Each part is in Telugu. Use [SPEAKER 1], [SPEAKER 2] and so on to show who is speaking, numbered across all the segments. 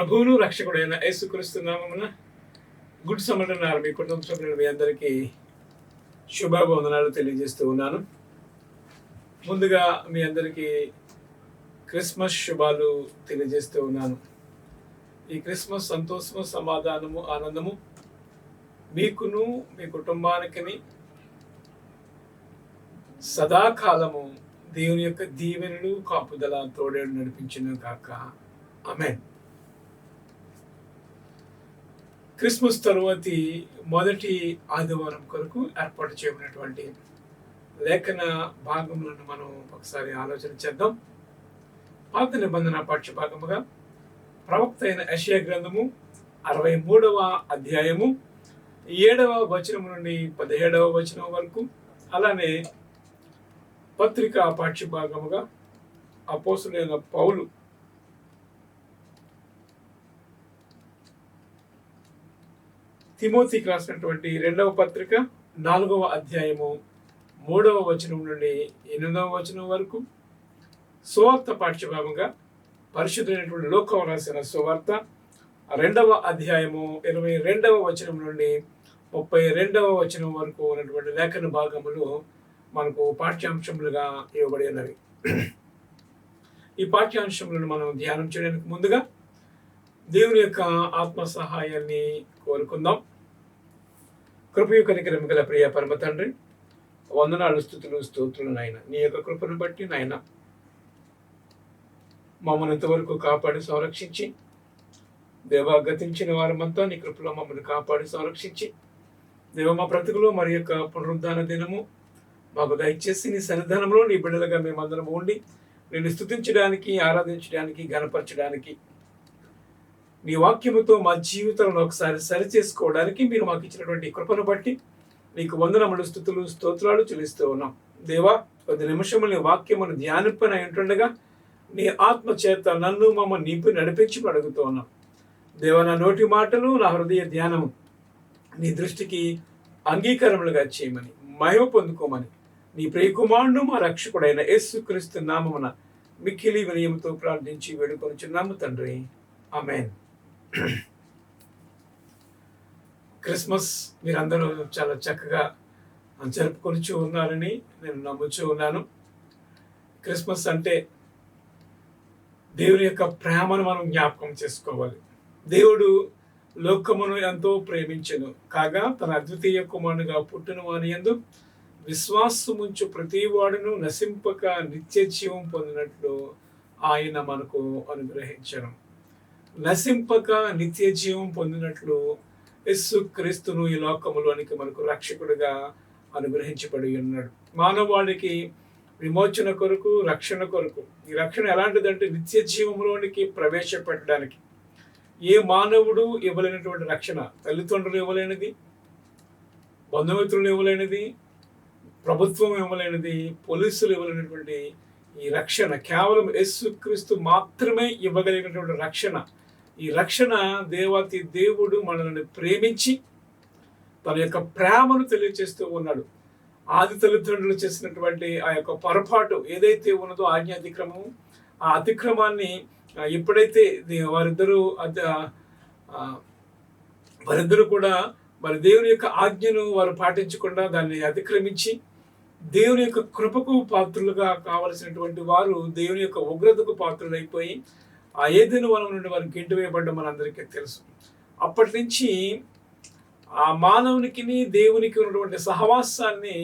[SPEAKER 1] ప్రభువును రక్షకుడైన యేసుక్రీస్తు నామమున గుడ్ సమరణ మీ కుటుంబ సభ్యులు మీ అందరికీ శుభాభివందనాలు తెలియజేస్తూ ఉన్నాను. ముందుగా మీ అందరికీ క్రిస్మస్ శుభాలు తెలియజేస్తూ ఉన్నాను. ఈ క్రిస్మస్ సంతోషము, సమాధానము, ఆనందము మీకును మీ కుటుంబానికి సదాకాలము దేవుని యొక్క దీవెనలు, కాపుదల, తోడేడు నడిపించును గాక. ఆమేన్. క్రిస్మస్ తరువాతి మొదటి ఆదివారం కొరకు ఏర్పాటు చేయబడినటువంటి లేఖన భాగములను మనం ఒకసారి ఆలోచన చేద్దాం. పాత నిబంధన పాఠ్య భాగముగా ప్రవక్త అయిన యెషయా గ్రంథము 63వ అధ్యాయము 7వ వచనం నుండి 17వ వచనం వరకు, అలానే పత్రిక పాఠ్య భాగముగా అపోస్తలుడైన పౌలు తిమోతికి రాసినటువంటి 2వ పత్రిక 4వ అధ్యాయము 3వ వచనం నుండి 8వ వచనం వరకు, సువార్త పాఠ్యభాగంగా పరిశుద్ధమైనటువంటి లోకం రాసిన సువార్త 2వ అధ్యాయము 22వ వచనం నుండి 32వ వచనం వరకు ఉన్నటువంటి లేఖన భాగములు మనకు పాఠ్యాంశములుగా ఇవ్వబడి ఉన్నవి. ఈ పాఠ్యాంశములను మనం ధ్యానం చేయడానికి ముందుగా దేవుని యొక్క ఆత్మ సహాయాన్ని కోరుకుందాం. కృపయు కనికరము గల ప్రియ పరమ తండ్రి, వందనాలు, స్తుతులు, స్తోత్రులు నాయన. నీ యొక్క కృపను బట్టి నాయన మమ్మల్ని ఇంతవరకు కాపాడి సంరక్షించి, దేవా గతించిన వారమంతా నీ కృపలో మమ్మల్ని కాపాడి సంరక్షించి, దేవ మా బ్రతుకులో మరి యొక్క పునరుద్ధాన దినము మాకు దయచేసి నీ సన్నిధానంలో నీ బిడ్డలుగా మేమందరం ఉండి నేను స్తుతించడానికి, ఆరాధించడానికి, ఘనపరచడానికి, నీ వాక్యముతో మా జీవితంలో ఒకసారి సరిచేసుకోవడానికి మీరు మాకు ఇచ్చినటువంటి కృపను బట్టి నీకు వందనములు, స్తుతులు, స్తోత్రాలు చెల్లిస్తూ ఉన్నాం. దేవా, కొద్ది నిమిషములు నీ వాక్యమును ధ్యానింపని ఉంటుండగా నీ ఆత్మ చేత నన్ను మమ్మల్ని నింపి నడిపించి అడుగుతూ ఉన్నాం. దేవా, నా నోటి మాటలు, నా హృదయ ధ్యానము నీ దృష్టికి అంగీకారములుగా చేయమని, మహిమ పొందుకోమని నీ ప్రియకుమారుడు మా రక్షకుడైన యేసుక్రీస్తు నామమున మిక్కిలి వినయముతో ప్రార్థించి వేడుకొనుచున్నాము తండ్రి. ఆమేన్. క్రిస్మస్ మీరందరూ చాలా చక్కగా జరుపుకొనిచూ ఉన్నారని నేను నమ్ముచూ ఉన్నాను. క్రిస్మస్ అంటే దేవుని యొక్క ప్రేమను మనం జ్ఞాపకం చేసుకోవాలి. దేవుడు లోకమును ఎంతో ప్రేమించెను కాగా తన అద్వితీయ కుమారునిగా పుట్టిన వాని యందు విశ్వాసముంచు ప్రతి వాడును నశింపక నిత్య జీవం పొందినట్లు ఆయన మనకు అనుగ్రహించను. నశింపక నిత్య జీవం పొందినట్లు యేసు క్రీస్తును ఈ లోకములోనికి మనకు రక్షకుడిగా అనుగ్రహించబడి ఉన్నాడు. మానవాళికి విమోచన కొరకు, రక్షణ కొరకు. ఈ రక్షణ ఎలాంటిదంటే నిత్య జీవంలోనికి ప్రవేశపెట్టడానికి. ఏ మానవుడు ఇవ్వలేనటువంటి రక్షణ, తల్లిదండ్రులు ఇవ్వలేనిది, బంధుమిత్రులు ఇవ్వలేనిది, ప్రభుత్వం ఇవ్వలేనిది, పోలీసులు ఇవ్వలేనటువంటి ఈ రక్షణ కేవలం యేసుక్రీస్తు మాత్రమే ఇవ్వగలిగినటువంటి రక్షణ. ఈ రక్షణ దేవాతి దేవుడు మనల్ని ప్రేమించి తన యొక్క ప్రేమను తెలియజేస్తూ ఉన్నాడు. ఆది తల్లిదండ్రులు చేసినటువంటి ఆ యొక్క పొరపాటు ఏదైతే ఉన్నదో ఆజ్ఞాతిక్రమం, ఆ అతిక్రమాన్ని ఎప్పుడైతే వారిద్దరూ కూడా మరి దేవుని యొక్క ఆజ్ఞను వారు పాటించకుండా దాన్ని అతిక్రమించి దేవుని యొక్క కృపకు పాత్రులుగా కావలసినటువంటి వారు దేవుని యొక్క ఉగ్రతకు పాత్రులైపోయి ఆ ఏదెను వనం నుండి వారికి గెంటివేయబడ్డం మనందరికీ తెలుసు. అప్పటి నుంచి ఆ మానవునికి దేవునికి ఉన్నటువంటి సహవాసాన్ని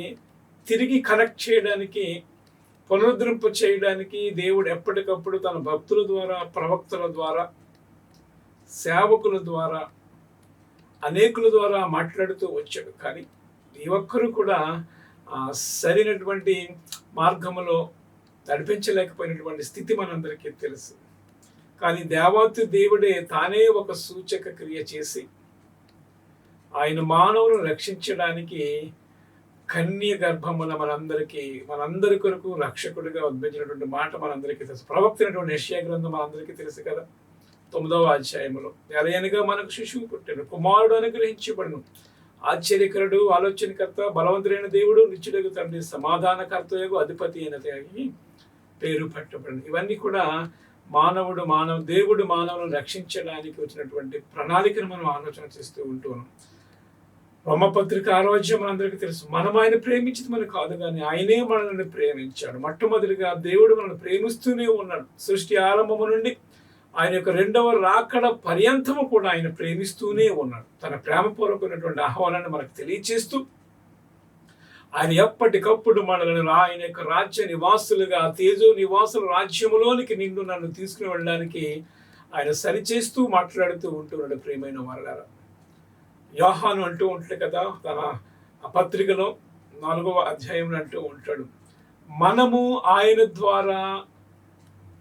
[SPEAKER 1] తిరిగి కనెక్ట్ చేయడానికి, పునరుద్ధరింప చేయడానికి దేవుడు ఎప్పటికప్పుడు తన భక్తుల ద్వారా, ప్రవక్తల ద్వారా, సేవకుల ద్వారా, అనేకుల ద్వారా మాట్లాడుతూ వచ్చాడు. కానీ ఈ ఒక్కరు కూడా సరైనటువంటి మార్గంలో నడిపించలేకపోయినటువంటి స్థితి మనందరికీ తెలుసు. కానీ దేవాతి దేవుడే తానే ఒక సూచక క్రియ చేసి ఆయన మానవులను రక్షించడానికి కన్య గర్భమున మనందరి కొరకు రక్షకుడిగా ఉద్భవించినటువంటి మాట మనందరికీ తెలుసు. ప్రవక్తైనటువంటి యెషయా గ్రంథం మనందరికీ తెలుసు కదా. 9వ అధ్యాయములో ఎలయనగా మనకు శిశువు పుట్టెను, కుమారుడు అనుగ్రహించబడును, ఆశ్చర్యకరుడు, ఆలోచనకర్త, బలవంతుడైన దేవుడు, నిత్యుడగు తండ్రి, సమాధానకర్తయగు అధిపతి అయిన పేరు పట్టబడింది. ఇవన్నీ కూడా దేవుడు మానవులను రక్షించడానికి వచ్చినటువంటి ప్రణాళికను మనం ఆలోచన చేస్తూ ఉంటున్నాం. రోమపత్రిక 6వ అధ్యాయం మనందరికీ తెలుసు. మనం ఆయన ప్రేమించింది మనం కాదు, కానీ ఆయనే మనల్ని ప్రేమించాడు. మొట్టమొదటిగా దేవుడు మనల్ని ప్రేమిస్తూనే ఉన్నాడు. సృష్టి ఆరంభము నుండి ఆయన యొక్క రెండవ రాకడ పర్యంతము కూడా ఆయన ప్రేమిస్తూనే ఉన్నాడు. తన ప్రేమపూర్వకమైనటువంటి ఆహ్వానాన్ని మనకు తెలియచేస్తూ ఆయన ఎప్పటికప్పుడు మనల్ని ఆయన యొక్క రాజ్య నివాసులుగా, తేజో నివాసుల రాజ్యములోనికి నిన్ను నన్ను తీసుకుని వెళ్ళడానికి ఆయన సరిచేస్తూ మాట్లాడుతూ ఉంటున్నాడు. ప్రియమైన వారలారా, యోహాను అంటూ ఉంటాడు కదా, తన పత్రికలో 4వ అధ్యాయంలో అంటూ ఉంటాడు, మనము ఆయన ద్వారా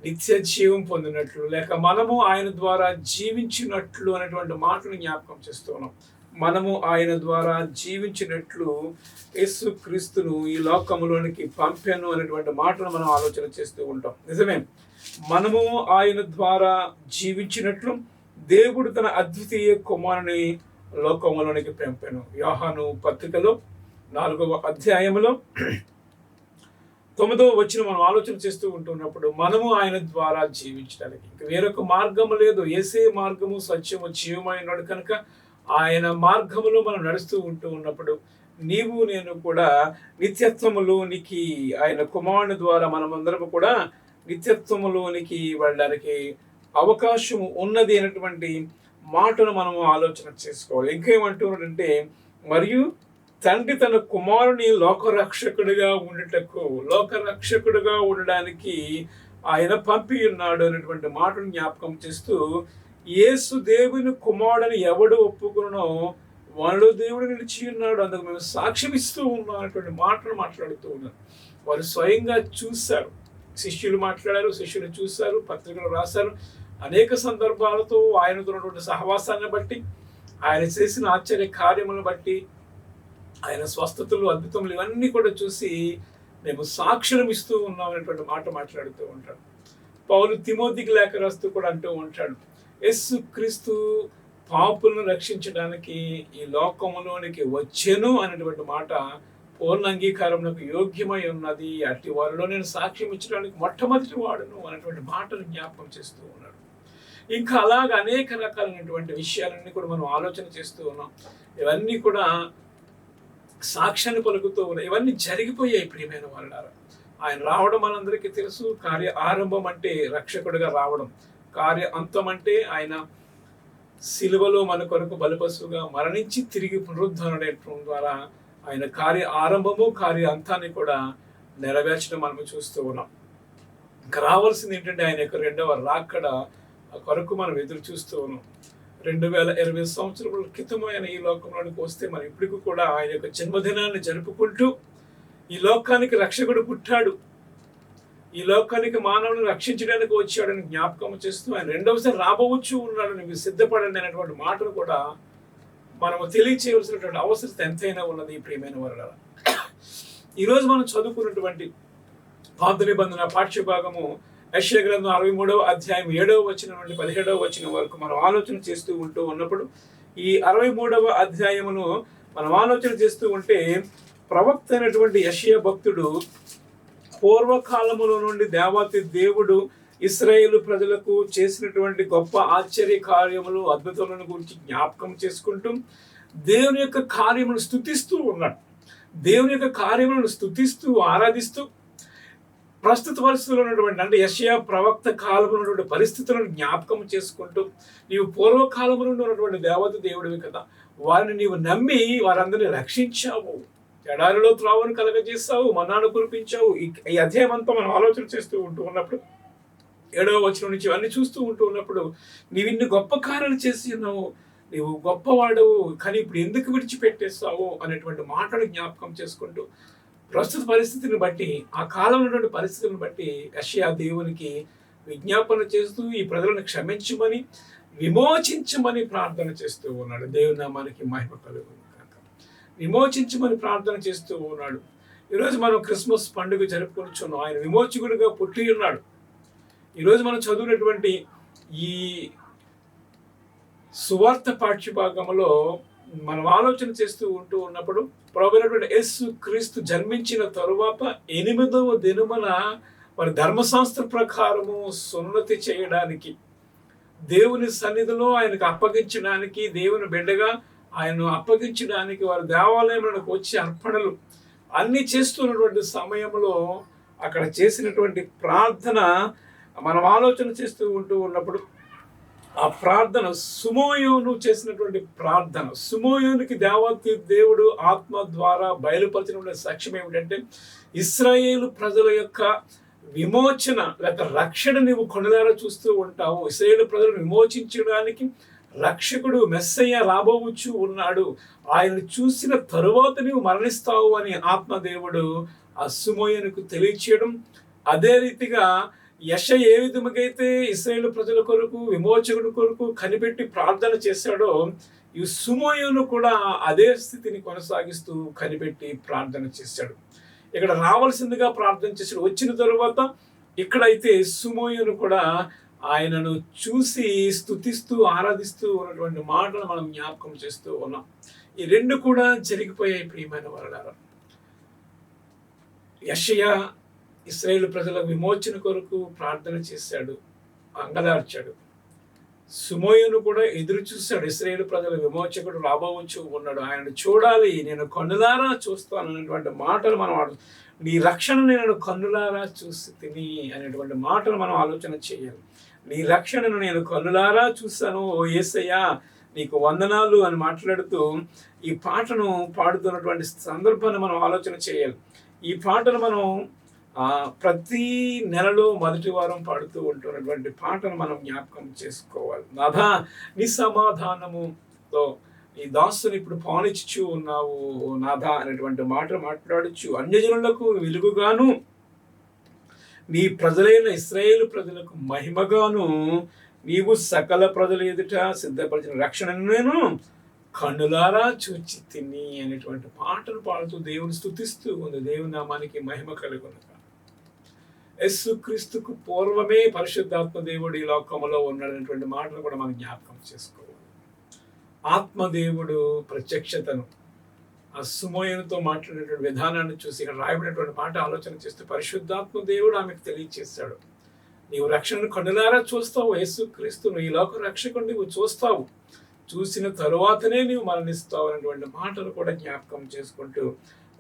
[SPEAKER 1] నిత్య జీవం పొందినట్లు, లేక మనము ఆయన ద్వారా జీవించినట్లు అనేటువంటి మాటను జ్ఞాపకం చేస్తూ ఉన్నాం. మనము ఆయన ద్వారా జీవించినట్లు యేసుక్రీస్తును ఈ లోకములోనికి పంపాను అనేటువంటి మాటను మనం ఆలోచన చేస్తూ ఉంటాం. నిజమే, మనము ఆయన ద్వారా జీవించినట్లు దేవుడు తన అద్వితీయ కుమారుని లోకములోనికి పంపాను. యోహాను పత్రికలో 4వ అధ్యాయంలో 9వ వచనం మనం ఆలోచన చేస్తూ ఉంటున్నప్పుడు, మనము ఆయన ద్వారా జీవించడానికి ఇంక వేరొక మార్గము లేదు. యేసే మార్గము, సత్యము, జీవమైనడు కనుక ఆయన మార్గములో మనం నడుస్తూ ఉన్నప్పుడు నీవు నేను కూడా నిత్యత్వములోనికి, ఆయన కుమారుని ద్వారా మనమందరము కూడా నిత్యత్వములోనికి వెళ్ళడానికి అవకాశం ఉన్నది అనేటువంటి మాటను మనము ఆలోచన చేసుకోవాలి. ఇంకేమంటున్నాడంటే, మరియు తండ్రి తన కుమారుని లోకరక్షకుడిగా ఉండడానికి ఆయన పంపి ఉన్నాడు అనేటువంటి మాటను జ్ఞాపకం చేస్తూ, యేసు దేవుని కుమారుడని ఎవడు ఒప్పుకునో వాళ్ళు దేవుడు నిలిచి ఉన్నాడు, అందుకు మేము సాక్ష్యం ఇస్తూ ఉన్నాం అనేటువంటి మాటలు మాట్లాడుతూ ఉన్నారు. వారు స్వయంగా చూశారు, శిష్యులు మాట్లాడారు, శిష్యులు చూశారు, పత్రికలు రాశారు. అనేక సందర్భాలతో ఆయనతో ఉన్నటువంటి సహవాసాన్ని బట్టి, ఆయన చేసిన ఆశ్చర్య కార్యములను బట్టి, ఆయన స్వస్థతలు, అద్భుతములు ఇవన్నీ కూడా చూసి మేము సాక్ష్యం ఇస్తూ ఉన్నాం అనేటువంటి మాట మాట్లాడుతూ ఉంటాడు. పౌలు తిమోతికి లేఖ రాస్తూ కూడా అంటూ ఉంటాడు, యేసుక్రీస్తు పాపులను రక్షించడానికి ఈ లోకములోనికి వచ్చెను అనేటువంటి మాట పూర్ణ అంగీకారమునకు యోగ్యమై ఉన్నది. అట్టి వారిలో నేను సాక్ష్యం ఇచ్చడానికి మొట్టమొదటి వాడును అనేటువంటి మాటను జ్ఞాపకం చేస్తూ ఉన్నాడు. ఇంకా అలాగ అనేక రకాలైనటువంటి విషయాలన్నీ కూడా మనం ఆలోచన చేస్తూ ఉన్నాం. ఇవన్నీ కూడా సాక్ష్యాన్ని పలుకుతూ ఉన్నాయి. ఇవన్నీ జరిగిపోయాయి. ప్రియమైన వారలారా, ఆయన రావడం మనందరికీ తెలుసు. కార్య ఆరంభం అంటే రక్షకుడిగా రావడం, కార్య అంతం అంటే ఆయన సిలువలో మన కొరకు బలిపశువుగా మరణించి తిరిగి పునరుద్ధరణం ద్వారా ఆయన కార్య ఆరంభము, కార్య అంతాన్ని కూడా నెరవేర్చడం మనం చూస్తూ ఉన్నాం. ఇంకా రావాల్సింది ఏంటంటే ఆయన యొక్క రెండవ రాకడ కొరకు మనం ఎదురు చూస్తూ ఉన్నాం. 2020 సంవత్సరాల క్రితం ఆయన ఈ లోకంలోనికి వస్తే మనం ఇప్పటికి కూడా ఆయన యొక్క జన్మదినాన్ని జరుపుకుంటూ ఈ లోకానికి రక్షకుడు పుట్టాడు, ఈ లోకానికి మానవులను రక్షించడానికి వచ్చాడని జ్ఞాపకం చేస్తూ ఆయన రెండవసారి రాబోవచ్చు ఉన్నాడు, నీవు సిద్ధపడండి అనేటువంటి మాటను కూడా మనము తెలియచేయవలసినటువంటి అవసరం ఎంతైనా ఉన్నది. ప్రియమైన వారలారా, ఈరోజు మనం చదువుకున్నటువంటి పాత నిబంధన పాఠ్య భాగము యెషయా గ్రంథం 63వ అధ్యాయం 7వ వచనం నుండి 17వ వచనం వరకు మనం ఆలోచన చేస్తూ ఉన్నప్పుడు, ఈ 63వ అధ్యాయమును మనం ఆలోచన చేస్తూ ఉంటే, ప్రవక్త అయినటువంటి యెషయా భక్తుడు పూర్వకాలములో నుండి దేవాతి దేవుడు ఇశ్రాయేలు ప్రజలకు చేసినటువంటి గొప్ప ఆశ్చర్య కార్యములు, అద్భుతములను గురించి జ్ఞాపకం చేసుకుంటూ దేవుని యొక్క కార్యములను స్తుతిస్తూ ఉన్నాడు. దేవుని యొక్క కార్యములను స్తుతిస్తూ ఆరాధిస్తూ ప్రస్తుత పరిస్థితుల్లో ఉన్నటువంటి, అంటే యెషయా ప్రవక్త కాలంలో ఉన్నటువంటి పరిస్థితులను జ్ఞాపకం చేసుకుంటూ, నీవు పూర్వకాలంలో ఉన్నటువంటి దేవత దేవుడివి కదా, వారిని నీవు నమ్మి వారందరినీ రక్షించావు, ఎడారిలో త్రావును కలగజేస్తావు, మన్నాను కురిపించావు. ఈ అధ్యాయం అంతా మనం ఆలోచన చేస్తూ ఉన్నప్పుడు 7వ వచనం నుంచి అన్ని చూస్తూ ఉన్నప్పుడు, నీవు ఇన్ని గొప్ప కార్యాలు చేసి ఉన్నావు, నీవు గొప్పవాడవు, కానీ ఇప్పుడు ఎందుకు విడిచిపెట్టేస్తావు అనేటువంటి మాటలు జ్ఞాపకం చేసుకుంటూ, ప్రస్తుత పరిస్థితిని బట్టి, ఆ కాలంలో ఉన్నటువంటి పరిస్థితులను బట్టి యెషయా దేవునికి విజ్ఞాపన చేస్తూ ఈ ప్రజలను క్షమించమని, విమోచించమని ప్రార్థన చేస్తూ ఉన్నాడు. దేవుని నామానికి మహిమ కలుగును గాక. విమోచించమని ప్రార్థన చేస్తూ ఉన్నాడు. ఈరోజు మనం క్రిస్మస్ పండుగ జరుపుకొనిచున్నాం. ఆయన విమోచకుడిగా పుట్టి ఉన్నాడు. ఈరోజు మనం చదివినటువంటి ఈ సువార్త పాఠ్యభాగంలో మనం ఆలోచన చేస్తూ ఉన్నప్పుడు, ప్రభువైనటువంటి యేసు క్రీస్తు జన్మించిన తరువాత 8వ దినమున వారి ధర్మశాస్త్ర ప్రకారము సున్నతి చేయడానికి, దేవుని సన్నిధిలో ఆయనకు అప్పగించడానికి, దేవుని బిడ్డగా ఆయనను అప్పగించడానికి వారి దేవాలయంలోకి వచ్చి అర్పణలు అన్ని చేస్తున్నటువంటి సమయంలో అక్కడ చేసినటువంటి ప్రార్థన మనం ఆలోచన చేస్తూ ఉన్నప్పుడు ఆ ప్రార్థన సుమోయోను చేసినటువంటి ప్రార్థన, సుమోయోనికి దేవాతి దేవుడు ఆత్మ ద్వారా బయలుపరిచినటువంటి సాక్ష్యం ఏమిటంటే, ఇశ్రాయేలు ప్రజల యొక్క విమోచన లేక రక్షణ నీవు కొనులారా చూస్తూ ఉంటావు. ఇశ్రాయేలు ప్రజలను విమోచించడానికి రక్షకుడు మెస్సయ్య రాబోవచ్చు ఉన్నాడు, ఆయన చూసిన తరువాత నీవు మరణిస్తావు అని ఆత్మదేవుడు ఆ సుమోయోనుకు తెలియచేయడం. అదే రీతిగా యెషయా ఏ విధముగైతే ఇశ్రాయేలు ప్రజల కొరకు, విమోచకుడి కొరకు కనిపెట్టి ప్రార్థన చేశాడో, ఈ సుమోయోను కూడా అదే స్థితిని కొనసాగిస్తూ కనిపెట్టి ప్రార్థన చేశాడు. ఇక్కడ రావాల్సిందిగా ప్రార్థన చేశాడు. వచ్చిన తరువాత ఇక్కడైతే సుమోయోను కూడా ఆయనను చూసి స్తుతిస్తూ ఆరాధిస్తూ ఉన్నటువంటి మాటలు మనం జ్ఞాపకం చేస్తూ ఉన్నాం. ఈ రెండు కూడా జరిగిపోయాయి ప్రియమైన వారలారా. యెషయా ఇశ్రాయేలు ప్రజల విమోచన కొరకు ప్రార్థన చేశాడు, అంగలార్చాడు. సుమోయోను కూడా ఎదురు చూశాడు, ఇశ్రాయేలు ప్రజల విమోచకుడు రాబోవచ్చు ఉన్నాడు, ఆయనను చూడాలి, నేను కన్నులారా చూస్తాను అనేటువంటి మాటలు మనం, నీ రక్షణ నేను కన్నులారా చూసి తిని అనేటువంటి మాటలు మనం ఆలోచన చేయాలి. నీ రక్షణను నేను కన్నులారా చూశాను, ఓ యేసయ్యా నీకు వందనాలు అని మాట్లాడుతూ ఈ పాటను పాడుతున్నటువంటి సందర్భాన్ని మనం ఆలోచన చేయాలి. ఈ పాటను మనం ప్రతి నెలలో మొదటి వారం పాడుతూ ఉంటున్నటువంటి పాటను మనం జ్ఞాపకం చేసుకోవాలి. నాథా నీ సమాధానముతో ఈ దాసుని ఇప్పుడు పాలించు ఉన్నావు నాథా అనేటువంటి మాట మాట్లాడచ్చు. అన్యజనులకు వెలుగుగాను, నీ ప్రజలైన ఇశ్రాయేలు ప్రజలకు మహిమగాను నీవు సకల ప్రజల ఎదుట సిద్ధపరిచిన రక్షణను నేను కన్నులారా చూచి తిని అనేటువంటి పాటను పాడుతూ దేవుని స్తుతిస్తూ ఉంది. దేవుని నామానికి మహిమ కలుగును. యేసుక్రీస్తుకు పూర్వమే పరిశుద్ధాత్మ దేవుడు ఈ లోకంలో ఉన్నాడనేటువంటి మాటను కూడా మనం జ్ఞాపకం చేసుకోవాలి. ఆత్మదేవుడు ప్రత్యక్షతను ఆ సుమోయోనుతో మాట్లాడేటువంటి విధానాన్ని చూసి ఇక్కడ రాయబడినటువంటి మాట ఆలోచన చేస్తూ పరిశుద్ధాత్మ దేవుడు ఆమెకు తెలియచేశాడు, నీవు రక్షణను కన్నులారా చూస్తావు, యేసుక్రీస్తును ఈ లోక రక్షకుడు నీవు చూస్తావు, చూసిన తరువాతనే నీవు మరణిస్తావు అనేటువంటి మాటలు కూడా జ్ఞాపకం చేసుకుంటూ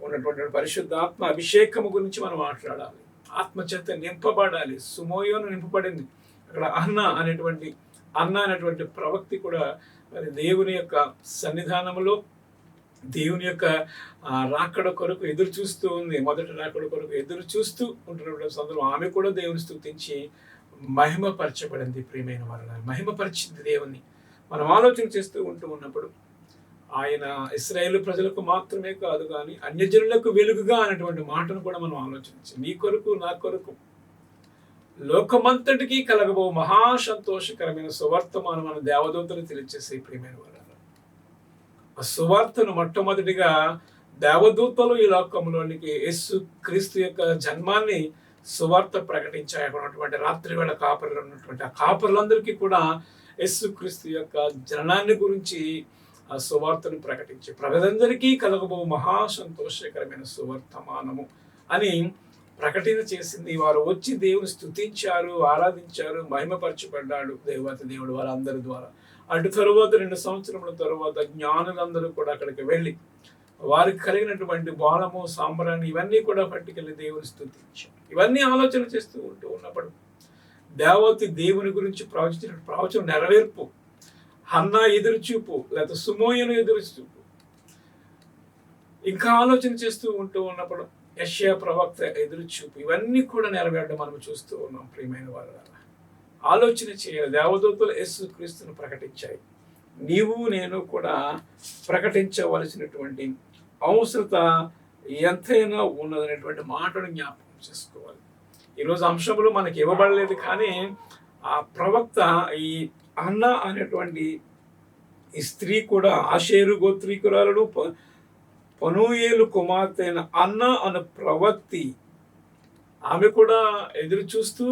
[SPEAKER 1] ఉన్నటువంటి పరిశుద్ధాత్మ అభిషేకము గురించి మనం మాట్లాడాలి. ఆత్మచేత నింపబడాలి. సుమోయోను నింపబడింది. అక్కడ అన్న అనేటువంటి ప్రవక్తి కూడా మరి దేవుని యొక్క సన్నిధానంలో దేవుని యొక్క రాకడ కొరకు ఎదురు చూస్తూ ఉంది. మొదటి రాకడ కొరకు ఎదురు చూస్తూ ఉంటున్నటువంటి సందర్భం ఆమె కూడా దేవుని స్తుతించి మహిమపరచబడింది. ప్రియమైన వారలారా, మహిమపరిచింది దేవుని. మనం ఆలోచన చేస్తూ ఉన్నప్పుడు ఆయన ఇశ్రాయేలు ప్రజలకు మాత్రమే కాదు కానీ అన్యజనులకు వెలుగుగా అనేటువంటి మాటను కూడా మనం ఆలోచించి, నీ కొరకు నా కొరకు లోకమంతటికి కలగబో మహా సంతోషకరమైన సువార్తమానం మన దేవదూతలు తెలియచేసే ప్రియమైన వారలారా, ఆ సువార్తను మొట్టమొదటిగా దేవదూతలు ఈ లోకంలోనికి యేసు క్రీస్తు యొక్క జన్మాన్ని సువార్త ప్రకటించాయి. అక్కడ ఉన్నటువంటి రాత్రి వేళ కాపరులు ఉన్నటువంటి ఆ కాపరులందరికీ కూడా యేసు క్రీస్తు యొక్క జననాన్ని గురించి ఆ సువార్తను ప్రకటించి ప్రజలందరికీ కలగబో మహా సంతోషకరమైన సువర్తమానము అని ప్రకటన చేసింది. వారు వచ్చి దేవుని స్తుతించారు, ఆరాధించారు, మహిమపరచబడ్డాడు దేవత దేవుడు వాళ్ళందరి ద్వారా. అటు తరువాత 2 సంవత్సరముల తరువాత జ్ఞానులందరూ కూడా అక్కడికి వెళ్ళి వారికి కలిగినటువంటి బాణము, సాంబ్రాన్ని ఇవన్నీ కూడా పట్టుకెళ్ళి దేవుని స్తుతించారు. ఇవన్నీ ఆలోచన చేస్తూ ఉన్నప్పుడు దేవతి దేవుని గురించి ప్రవచించిన ప్రవచనం నెరవేర్పు, హన్నా ఎదురుచూపు లేదా సుమోయోను ఎదురుచూపు, ఇంకా ఆలోచన చేస్తూ ఉన్నప్పుడు యెషయా ప్రవక్త ఎదురుచూపు, ఇవన్నీ కూడా నెరవేరడం మనం చూస్తూ ఉన్నాం. ప్రియమైన వారలారా, ఆలోచన చేయాలి. దేవదూతలు యేసుక్రీస్తును ప్రకటించాయి, నీవు నేను కూడా ప్రకటించవలసినటువంటి అవసరత ఎంతైనా ఉన్నదనేటువంటి మాటను జ్ఞాపకం చేసుకోవాలి. ఈరోజు అంశములు మనకి ఇవ్వబడలేదు కానీ ఆ ప్రవక్త ఈ అన్న అనేటువంటి ఈ స్త్రీ కూడా ఆషేరు గోత్రీకురాలు పనూయేలు కుమార్తె అయిన అన్న అనే ప్రవక్తి, ఆమె కూడా ఎదురు చూస్తూ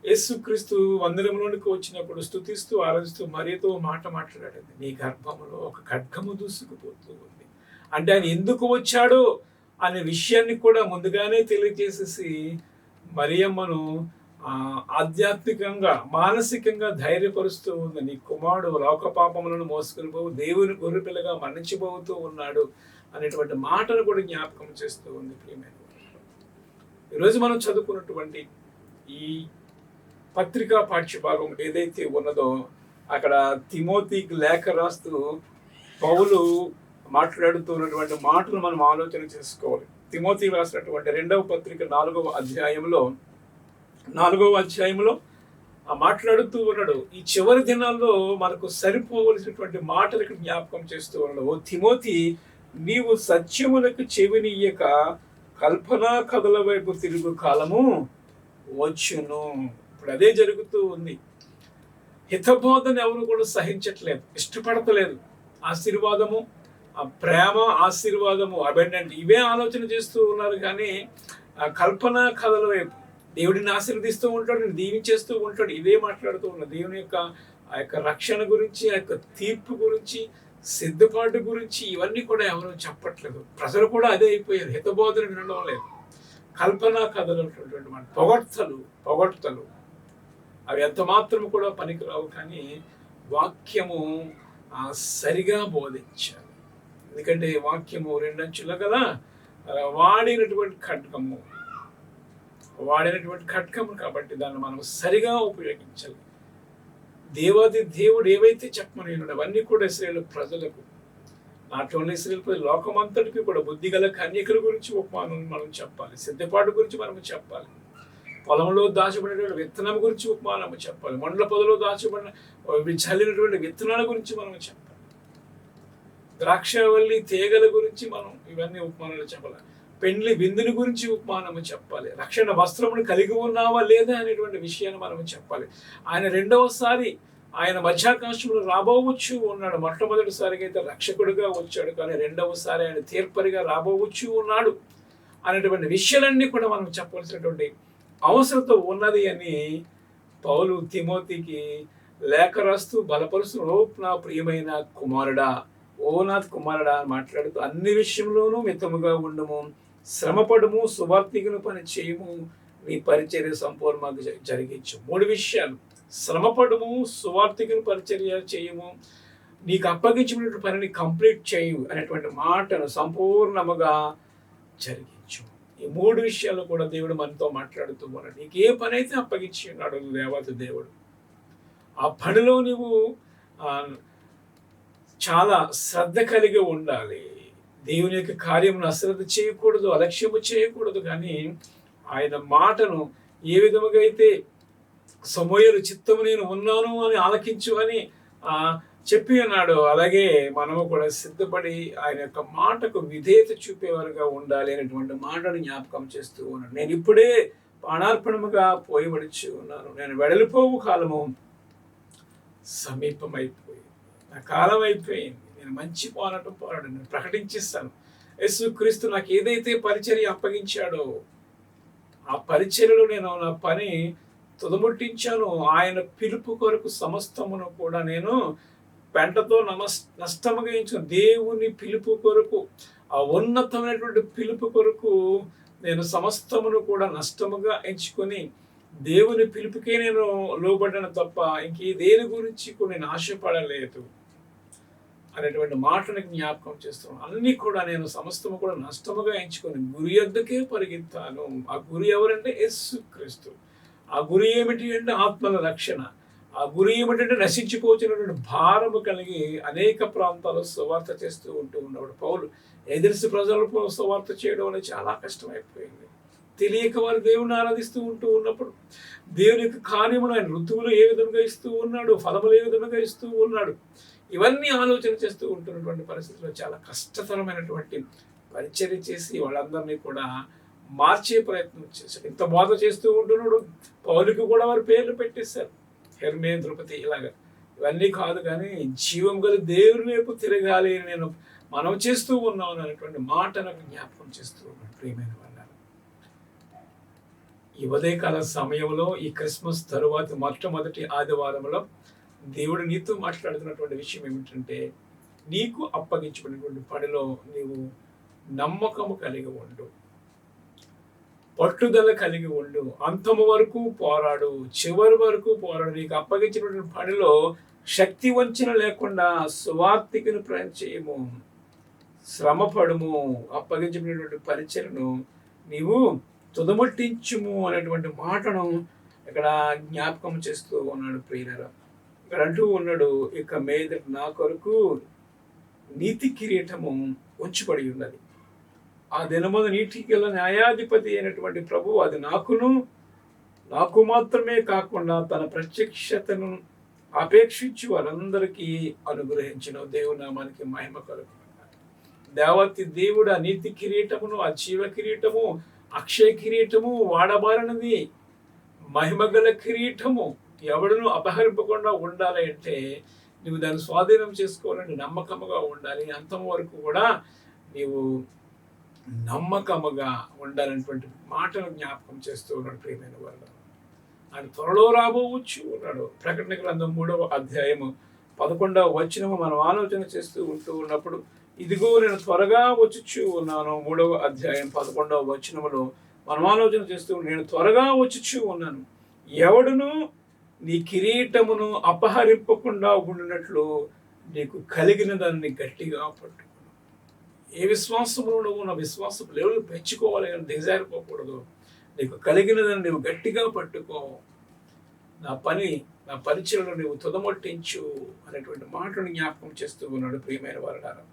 [SPEAKER 1] యేసుక్రీస్తు మందిరంలోనికి వచ్చినప్పుడు స్తుతిస్తూ ఆరాధిస్తూ మరియతో మాట్లాడింది, నీ గర్భములో ఒక ఖడ్గము దూసుకుపోతూ ఉంది. అంటే ఆయన ఎందుకు వచ్చాడో అనే విషయాన్ని కూడా ముందుగానే తెలియజేసేసి మరియమ్మను ఆధ్యాత్మికంగా మానసికంగా ధైర్యపరుస్తూ ఉంది. నీ కుమారుడు లోక పాపములను మోసుకుని పోవు, దేవుని గొర్రెపిల్లగా మరణించిపోతూ ఉన్నాడు అనేటువంటి మాటను కూడా జ్ఞాపకం చేస్తూ ఉంది. ప్రియమైన ఈరోజు మనం చదువుకున్నటువంటి ఈ పత్రికా పాఠ్యభాగం ఏదైతే ఉన్నదో అక్కడ తిమోతికి లేఖ రాస్తూ పౌలు మాట్లాడుతున్నటువంటి మాటలు మనం ఆలోచన చేసుకోవాలి. తిమోతి రాసినటువంటి 2వ పత్రిక 4వ అధ్యాయంలో మాట్లాడుతూ ఉన్నాడు. ఈ చివరి దినాల్లో మనకు సరిపోవలసినటువంటి మాటలకు జ్ఞాపకం చేస్తూ ఉన్నాడు. ఓ తిమోతి, నీవు సత్యములకు చెవినియ్యక కల్పనా కథల వైపు తిరుగు కాలము వచ్చును. ఇప్పుడు అదే జరుగుతూ ఉంది. హితబోధన ఎవరు కూడా సహించట్లేదు, ఇష్టపడతలేదు. ఆశీర్వాదము, ప్రేమ, ఆశీర్వాదము, అబెండెంట్ ఇవే ఆలోచన చేస్తూ ఉన్నారు. కానీ కల్పన కథల వైపు దేవుడిని ఆశీర్వదిస్తూ ఉంటాడు, నేను దీవించేస్తూ ఉంటాడు, ఇవే మాట్లాడుతూ ఉన్నాడు. దేవుని యొక్క ఆ యొక్క రక్షణ గురించి, ఆ యొక్క తీర్పు గురించి, సిద్ధపాటు గురించి ఇవన్నీ కూడా ఎవరు చెప్పట్లేదు. ప్రజలు కూడా అదే అయిపోయారు. హితబోధన వినడం లేదు. కల్పన కథలు మన పొగడ్తలు అవి ఎంత మాత్రం కూడా పనికిరావు. కానీ వాక్యము సరిగా బోధించాలి. ఎందుకంటే వాక్యము 2 అంచులు కదా, వాడినటువంటి ఖడ్గము కాబట్టి దాన్ని మనం సరిగా ఉపయోగించాలి. దేవాది దేవుడు ఏవైతే చెప్పమని అవన్నీ కూడా ఇశ్రాయేలు ప్రజలకు, నాట్ ఓన్లీ ఇశ్రాయేలు ప్రజలు, లోకమంతటికి కూడా బుద్ధి గల కన్యకల గురించి ఉపమానం మనం చెప్పాలి. సిద్ధపాటు గురించి మనం చెప్పాలి. పొలంలో దాచబడినటువంటి విత్తనం గురించి ఉపమానం చెప్పాలి. మండల పొదలో దాచబడిన చల్లినటువంటి విత్తనాల గురించి మనం చెప్పాలి. ద్రాక్షవల్లి తీగల గురించి మనం ఇవన్నీ ఉపమానాలు చెప్పాలి. పెండ్లి విందుని గురించి ఉపమానము చెప్పాలి. రక్షణ వస్త్రమును కలిగి ఉన్నావా లేదా అనేటువంటి విషయాన్ని మనం చెప్పాలి. ఆయన 2వసారి ఆయన మధ్యాకాశంలో రాబోవచ్చు ఉన్నాడు. మొట్టమొదటిసారిగా అయితే రక్షకుడిగా వచ్చాడు, కానీ 2వసారి ఆయన తీర్పరిగా రాబోవచ్చు ఉన్నాడు అనేటువంటి విషయాలన్నీ కూడా మనం చెప్పవలసినటువంటి అవసరత ఉన్నది అని పౌలు తిమోతికి లేఖ రాస్తూ బలపరుస్తూ, ఓ నా ప్రియమైన కుమారుడా, ఓ నా కుమారుడా అని మాట్లాడుతూ, అన్ని విషయంలోనూ మితముగా ఉండము, శ్రమపడము, సువార్తికుని పని చేయము, నీ పరిచర్య సంపూర్ణంగా జరిగించు. 3 విషయాలు: శ్రమపడము, సువార్తికుని పరిచర్య చేయము, నీకు అప్పగించినటువంటి పనిని కంప్లీట్ చేయు అనేటువంటి మాటను సంపూర్ణముగా జరిగించు. ఈ 3 విషయాలు కూడా దేవుడు మనతో మాట్లాడుతూ ఉన్నాడు. నీకు ఏ పని అయితే అప్పగించి ఉన్నాడు దేవాది దేవుడు, ఆ పనిలో నువ్వు చాలా శ్రద్ధ కలిగి ఉండాలి. దేవుని యొక్క కార్యమును అశ్రద్ధ చేయకూడదు, అలక్ష్యము చేయకూడదు. కానీ ఆయన మాటను ఏ విధముగా అయితే సమూయేలు చిత్తము నేను ఉన్నాను అని ఆలకించు అని చెప్పి ఉన్నాడు, అలాగే మనము కూడా సిద్ధపడి ఆయన యొక్క మాటకు విధేయత చూపేవారుగా ఉండాలి అనేటువంటి మాటను జ్ఞాపకం చేస్తూ ఉన్నాడు. నేను ఇప్పుడే ప్రాణార్పణముగా పోయబడిచి ఉన్నాను, నేను వెడలిపోవు కాలము సమీపమైపోయింది, నా కాలం అయిపోయింది, నేను మంచి పోరాటం నేను ప్రకటించేస్తాను. యేసుక్రీస్తు నాకు ఏదైతే పరిచర్య అప్పగించాడో ఆ పరిచర్యలో నేను నా పని తుదముట్టించాను. ఆయన పిలుపు కొరకు సమస్తమును కూడా నేను పెంటతో నష్టముగా ఎంచుకుని, దేవుని పిలుపు కొరకు, ఆ ఉన్నతమైనటువంటి పిలుపు కొరకు నేను సమస్తమును కూడా నష్టముగా ఎంచుకొని దేవుని పిలుపుకే నేను లోబడ్డాను తప్ప ఇంకే దేని గురించి కూడా నేను ఆశపడలేదు అనేటువంటి మాటను జ్ఞాపకం చేస్తున్నాను. అన్నీ కూడా నేను సమస్తము కూడా నష్టముగా ఎంచుకొని గురి యొద్దకే పరిగెత్తాను. ఆ గురి ఎవరంటే యేసుక్రీస్తు. ఆ గురి ఏమిటి అంటే ఆత్మల రక్షణ. ఆ గురి ఏమిటంటే నశించిపోతున్నటువంటి భారము కలిగి అనేక ప్రాంతాల్లో సువార్త చేస్తూ ఉన్నప్పుడు పౌలు ఎదిరిసి ప్రజలకు సువార్త చేయడం అనేది చాలా కష్టమైపోయింది. తెలియక వారు దేవుని ఆరాధిస్తూ ఉన్నప్పుడు దేవుని యొక్క కార్యమును ఆయన ఋతువులు ఏ విధంగా ఇస్తూ ఉన్నాడు, ఫలములు ఏ విధంగా ఇస్తూ ఉన్నాడు, ఇవన్నీ ఆలోచన చేస్తూ ఉంటున్నటువంటి పరిస్థితుల్లో చాలా కష్టతరమైనటువంటి పరిచర్య చేసి వాళ్ళందరినీ కూడా మార్చే ప్రయత్నం చేశాడు. ఇంత బోధ చేస్తూ ఉంటున్నాడు. పౌలుకి కూడా వారు పేర్లు పెట్టేశారు, హెర్మే, ద్రుపతి, ఇలాగా. ఇవన్నీ కాదు, కానీ జీవం గల దేవుని వైపు తిరగాలి అని నేను మనం చేస్తూ ఉన్నాను అనేటువంటి మాట నాకు జ్ఞాపకం చేస్తూ ఉన్నాడు. ప్రియమైన వాళ్ళ, ఈ ఉదయకాల సమయంలో ఈ క్రిస్మస్ తరువాత మొట్టమొదటి ఆదివారంలో దేవుడు నీతో మాట్లాడుతున్నటువంటి విషయం ఏమిటంటే, నీకు అప్పగించబడినటువంటి పనిలో నీవు నమ్మకము కలిగి ఉండు. పట్టుదల కలిగి ఉండు, అంతము వరకు పోరాడు, చివరి వరకు పోరాడు. నీకు అప్పగించినటువంటి పనిలో శక్తి వంచన లేకుండా సువార్తికుని ప్రయాణం చేయము, శ్రమపడుము, అప్పగించినటువంటి పరిచయను నీవు తుదముట్టించుము అనేటువంటి మాటను ఇక్కడ జ్ఞాపకం చేస్తూ ఉన్నాడు ప్రియులారా. ఇక్కడ అంటూ ఉన్నాడు, ఇక మీద నా కొరకు నీతి కిరీటము ఉంచబడి ఉన్నది. ఆ దినమున నీతికి గల న్యాయాధిపతి అయినటువంటి ప్రభు అది నాకు మాత్రమే కాకుండా తన ప్రత్యక్షతను అపేక్షించి వారందరికీ అనుగ్రహించిన దేవుని నామానికి మహిమ కలుగును. దేవతి దేవుడు ఆ నీతి కిరీటమును, ఆ జీవ కిరీటము, అక్షయ కిరీటము, వాడబారినది మహిమగల కిరీటము ఎవడును అపహరింపకుండా ఉండాలి అంటే నువ్వు దాన్ని స్వాధీనం చేసుకోవాలని నమ్మకముగా ఉండాలి. అంతం వరకు కూడా నీవు నమ్మకముగా ఉండాలనేటువంటి మాటను జ్ఞాపకం చేస్తూ ఉన్నాడు ప్రియమైన వాళ్ళు. ఆయన త్వరలో రాబోవచ్చు ఉన్నాడు. ప్రకటన గ్రంథం 3వ అధ్యాయము 11వ వచనము మనం ఆలోచన చేస్తూ ఉంటూ ఉన్నప్పుడు, ఇదిగో నేను త్వరగా వచ్చుచు ఉన్నాను. 3వ అధ్యాయం 11వ వచనములో మనం ఆలోచన చేస్తూ నేను త్వరగా వచ్చుచు ఉన్నాను, ఎవడును నీ కిరీటమును అపహరింపకుండా ఉండినట్లు నీకు కలిగిన దాన్ని గట్టిగా పట్టుకో. ఏ విశ్వాసంలో నువ్వు నా విశ్వాసం లెవెల్ పెంచుకోవాలి కానీ దిగజారిపోకూడదు. నీకు కలిగిన దాన్ని నువ్వు గట్టిగా పట్టుకో, నా పరిచయలో నువ్వు తుదమొట్టించు అనేటువంటి మాటను జ్ఞాపకం చేస్తూ ఉన్నాడు ప్రియమైన వారలారా.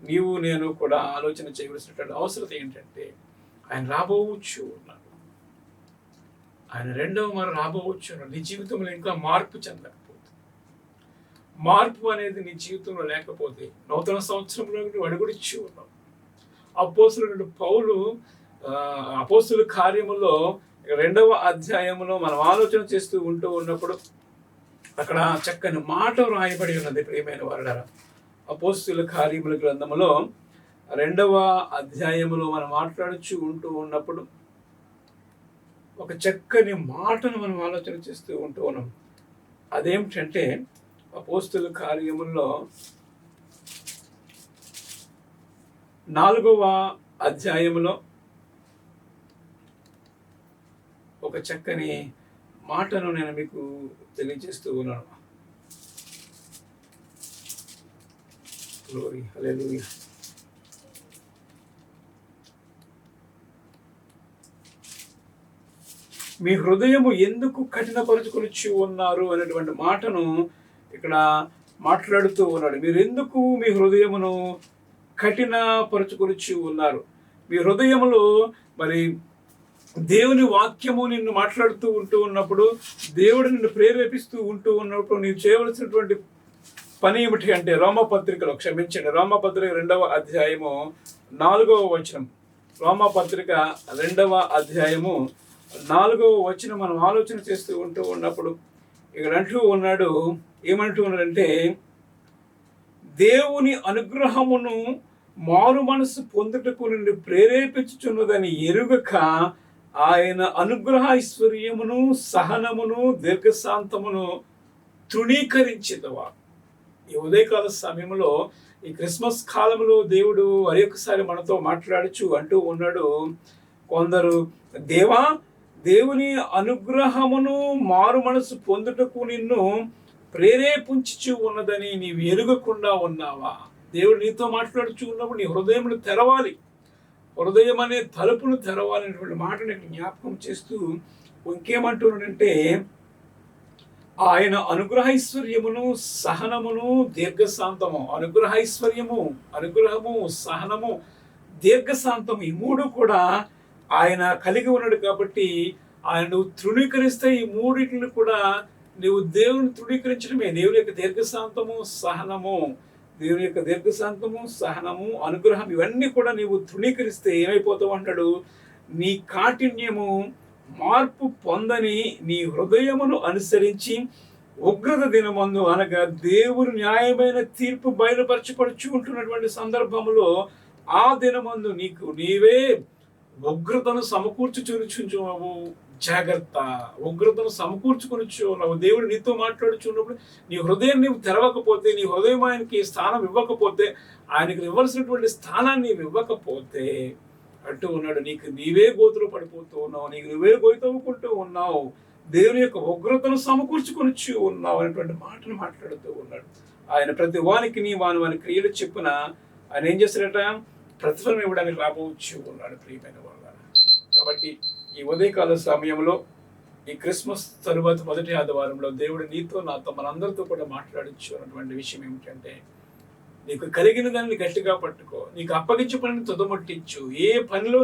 [SPEAKER 1] నీవు నేను కూడా ఆలోచన చేయవలసినటువంటి అవసరం ఏంటంటే ఆయన రాబోవచ్చు ఉన్నాడు, ఆయన రెండవ మరి రాబోవచ్చు ఉన్నాడు. నీ జీవితంలో ఇంకా మార్పు చెందకపోతే, మార్పు అనేది నీ జీవితంలో లేకపోతే నూతన సంవత్సరంలో నువ్వు అడుగుడిచ్చి ఉన్నావు. అపోస్తలుడు పౌలు అపోస్తలుల కార్యములో 2వ అధ్యాయములో మనం ఆలోచన చేస్తూ ఉంటూ ఉన్నప్పుడు అక్కడ చక్కని మాట రాయబడి ఉన్నది ప్రియమైన వారలారా. అపోస్తలుల కార్యముల గ్రంథములో 2వ అధ్యాయములో మనం మాట్లాడుచూ ఉంటూ ఉన్నప్పుడు ఒక చక్కని మాటను మనం ఆలోచన చేస్తూ ఉంటూ ఉన్నాం. అదేమిటంటే అపోస్తలుల కార్యముల్లో 4వ అధ్యాయములో ఒక చక్కని మాటను నేను మీకు తెలియజేస్తూ ఉన్నాను. గ్లోరీ హల్లెలూయా. మీ హృదయము ఎందుకు కఠినపరుచుకొనిచ్చి ఉన్నారు అనేటువంటి మాటను ఇక్కడ మాట్లాడుతూ ఉన్నాడు. మీరు ఎందుకు మీ హృదయమును కఠినపరుచుకొనిచ్చి ఉన్నారు? మీ హృదయములో మరి దేవుని వాక్యము నిన్ను మాట్లాడుతూ ఉంటూ ఉన్నప్పుడు, దేవుడు నిన్ను ప్రేరేపిస్తూ ఉంటూ ఉన్నప్పుడు నీవు చేయవలసినటువంటి పని ఏమిటి అంటే రోమపత్రికలో రోమపత్రిక 2వ అధ్యాయము 4వ వచనం. రోమపత్రిక 2వ అధ్యాయము 4వ వచనం మనం ఆలోచన చేస్తూ ఉంటూ ఉన్నప్పుడు ఇక్కడ అంటూ ఉన్నాడు, ఏమంటూ ఉన్నాడంటే దేవుని అనుగ్రహమును మారు మనసు పొందుటకు నిన్ను ప్రేరేపించుచున్నదని ఎరుగక ఆయన అనుగ్రహ ఐశ్వర్యమును, సహనమును, దీర్ఘశాంతమును తృణీకరించేదవా. ఈ ఉదయకాల సమయంలో ఈ క్రిస్మస్ కాలంలో దేవుడు మరొకసారి మనతో మాట్లాడుచు అంటూ ఉన్నాడు, కొందరు దేవుని అనుగ్రహమును మారు మనసు పొందుటకు నిన్ను ప్రేరేపించుచు ఉన్నదని నీవు ఎరుగకుండా ఉన్నావా? దేవుడు నీతో మాట్లాడుచు ఉన్నప్పుడు నీ హృదయమును తెరవాలి, హృదయం అనే తలుపును తెరవాలనేటువంటి మాటని జ్ఞాపకం చేస్తూ ఇంకేమంటున్నాడంటే ఆయన అనుగ్రహైశ్వర్యమును, సహనమును, దీర్ఘశాంతము. అనుగ్రహము, సహనము, దీర్ఘశాంతము ఈ మూడు కూడా ఆయన కలిగి ఉన్నాడు. కాబట్టి ఆయన నువ్వు తృణీకరిస్తే ఈ మూడింటిని కూడా నువ్వు దేవుని తృణీకరించడమే. దేవుని యొక్క దీర్ఘశాంతము, సహనము, అనుగ్రహం ఇవన్నీ కూడా నీవు తృణీకరిస్తే ఏమైపోతావు అంటాడు, నీ కాఠిన్యము మార్పు పొందని నీ హృదయమును అనుసరించి ఉగ్రత దినమందు అనగా దేవుని న్యాయమైన తీర్పు బయలుపరచపడుచు ఉంటున్నటువంటి సందర్భంలో ఆ దినమందు నీవే ఉగ్రతను సమకూర్చుచున్నావు. జాగ్రత్త, ఉగ్రతను సమకూర్చుకొనిచున్నావు. దేవుడు నీతో మాట్లాడుచున్నప్పుడు నీ హృదయం నీవు తెరవకపోతే, నీ హృదయం ఆయనకి స్థానం ఇవ్వకపోతే, ఆయనకు ఇవ్వాల్సినటువంటి స్థానాన్ని నీవు ఇవ్వకపోతే అంటూ ఉన్నాడు, నీకు నీవే గోతులు పడిపోతూ ఉన్నావు, నీకు నువ్వే గొయ్యి తవ్వుకుంటూ ఉన్నావు, దేవుని యొక్క ఉగ్రతను సమకూర్చుకొనిచ్చు ఉన్నావు అనేటువంటి మాటను మాట్లాడుతూ ఉన్నాడు. ఆయన ప్రతి వానికి వాని క్రియలు చెప్పున ఆయన ఏం చేస్తాడట, ప్రతిఫలం ఇవ్వడానికి రాబోచ్చు ఉన్నాడు ప్రియమైన వాళ్ళ. కాబట్టి ఈ ఉదయకాల సమయంలో ఈ క్రిస్మస్ తరువాత మొదటి ఆదివారంలో దేవుడు నీతో నాతో మనందరితో కూడా మాట్లాడచ్చు అన్నటువంటి విషయం ఏమిటంటే, నీకు కలిగిన దాన్ని గట్టిగా పట్టుకో, నీకు అప్పగించే పనిని తుదముట్టించు, ఏ పనిలో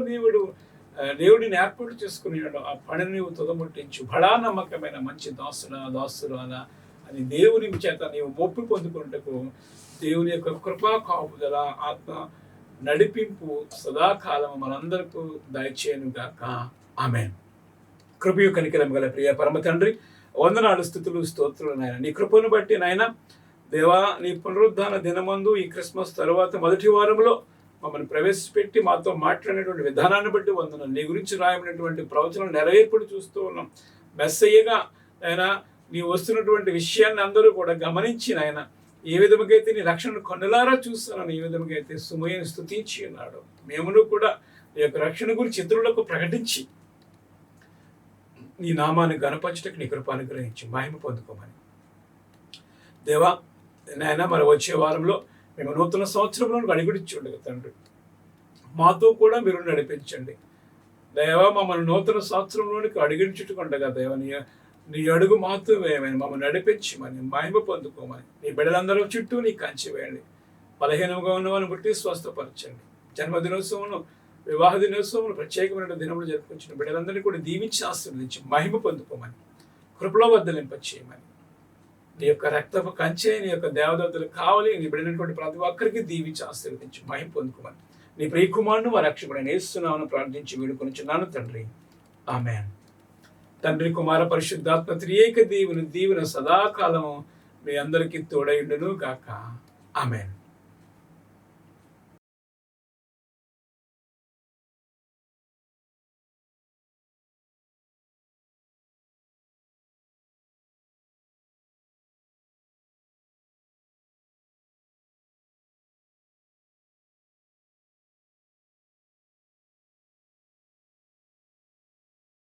[SPEAKER 1] దేవుడిని ఏర్పాటు చేసుకున్నాడో ఆ పనిని నీవు తుదముట్టించు, బడా నమ్మకమైన మంచి దాసురాలా అని దేవుని చేత నీవు మొప్పి పొందుకున్నట్టుకు దేవుని యొక్క కృపా కాపుదల ఆత్మ నడిపింపు సదాకాలం మనందరికీ దయచేయను గాక. ఆమేన్. కృపయు కనికరం గల ప్రియ పరమ తండ్రి, వందనాలు స్తుతులు స్తోత్రులు నాయన. నీ కృపను బట్టి నాయన దేవా, నీ పునరుద్ధాన దినమందు ఈ క్రిస్మస్ తరువాత మొదటి వారంలో మమ్మల్ని ప్రవేశపెట్టి మాతో మాట్లాడినటువంటి విధానాన్ని బట్టి వందనాలు. నీ గురించి రాయబడినటువంటి ప్రవచనం నెరవేర్పుడు చూస్తూ ఉన్నాం. మెస్సయ్యగా ఆయన నీ వస్తున్నటువంటి విషయాన్ని అందరూ కూడా గమనించి నాయన ఏ విధముకైతే నీ రక్షణను కన్నులారా చూస్తున్నాను, ఏ విధముకైతే సుమయ్యను స్తుతించి ఉన్నాడు, మేమును కూడా నీ యొక్క రక్షణ గురించి ఇతరులకు ప్రకటించి నీ నామాన్ని గణపరచుటకు నీ కృప అనుగ్రహించి మహిమ పొందుకోమని దేవా నాయన. మరి వచ్చే వారంలో మేము నూతన సంవత్సరంలో అడుగుడిచ్చుండగా తండ్రి, మాతో కూడా మీరు నడిపించండి దేవా. మమ్మల్ని నూతన సంవత్సరంలోనికి అడుగించుకుండగా దేవ నీ అడుగు మాతో వేయమని మమ్మల్ని నడిపించమని మహిమ పొందుకోమని నీ బిడ్డలందరూ చుట్టూ నీ కంచి వేయండి. బలహీనంగా ఉన్నవారిని బట్టి స్వస్థపరచండి. జన్మదినోత్సవం, వివాహ దినోత్సవం, ప్రత్యేకమైన దినములు జరుపుకొచ్చిన బిడ్డలందరినీ కూడా దీవించి ఆశీర్వదించి మహిమ పొందుకోమని కృపలో వద్దలింపచేయమని నీ యొక్క రక్తపు కంచె, నీ యొక్క దేవదూతలు కావాలి, నీ బిడ్డనటువంటి ప్రతి ఒక్కరికి దీవించి ఆశీర్వదించి మహిమ పొందుకోమని నీ ప్రియకుమారుని మా రక్షకుడైన యేసునామమున ప్రార్థించి వేడుకొనుచున్నాను తండ్రి. ఆమేన్. తండ్రి, కుమార, పరిశుద్ధాత్మ త్రియేక దీవెన సదాకాలము మీ అందరికీ తోడైండును గాక. ఆమేన్.